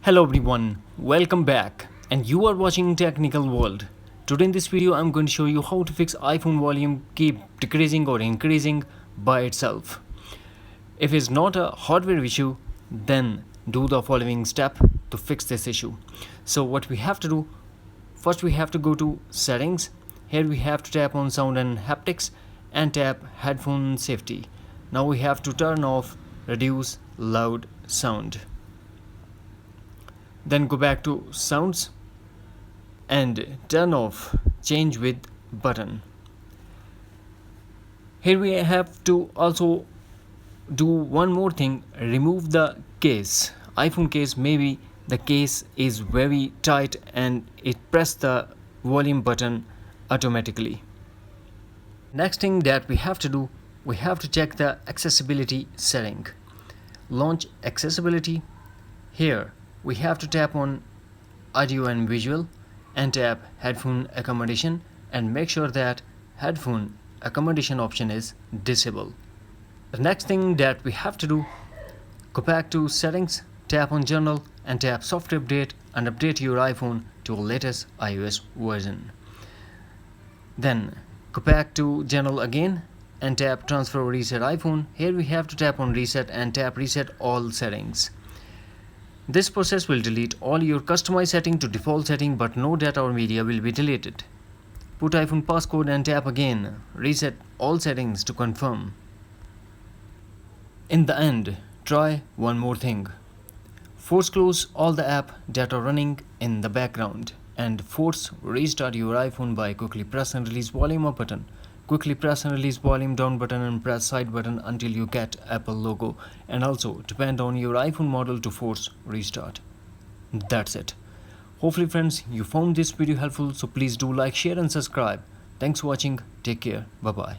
Hello everyone, welcome back and you are watching Technical World. Today in this video I'm going to show you how to fix iPhone volume keep decreasing or increasing by itself. If it's not a hardware issue, then do the following step to fix this issue. So what we have to do, first we have to go to settings. Here we have to tap on sound and haptics and tap headphone safety. Now we have to turn off reduce loud sound. Then go back to sounds and turn off change width button. Here we have to also do one more thing, remove the case. iPhone case, maybe the case is very tight and it pressed the volume button automatically. Next thing that we have to do, we have to check the accessibility setting. Launch accessibility. Here we have to tap on audio and visual and tap headphone accommodation and make sure that headphone accommodation option is disabled. The next thing that we have to do, go back to settings, tap on general and tap software update and update your iPhone to latest iOS version. Then go back to general again and tap transfer or reset iPhone. Here we have to tap on reset and tap reset all settings. This process will delete all your customized setting to default setting, but no data or media will be deleted. Put iPhone passcode and tap again. Reset all settings to confirm. In the end, try one more thing. Force close all the app that are running in the background and force restart your iPhone by quickly press and release volume up button. Quickly press and release volume down button and press side button until you get Apple logo, and also depend on your iPhone model to force restart. That's it. Hopefully friends, you found this video helpful, so please do like, share and subscribe. Thanks for watching. Take care. Bye bye.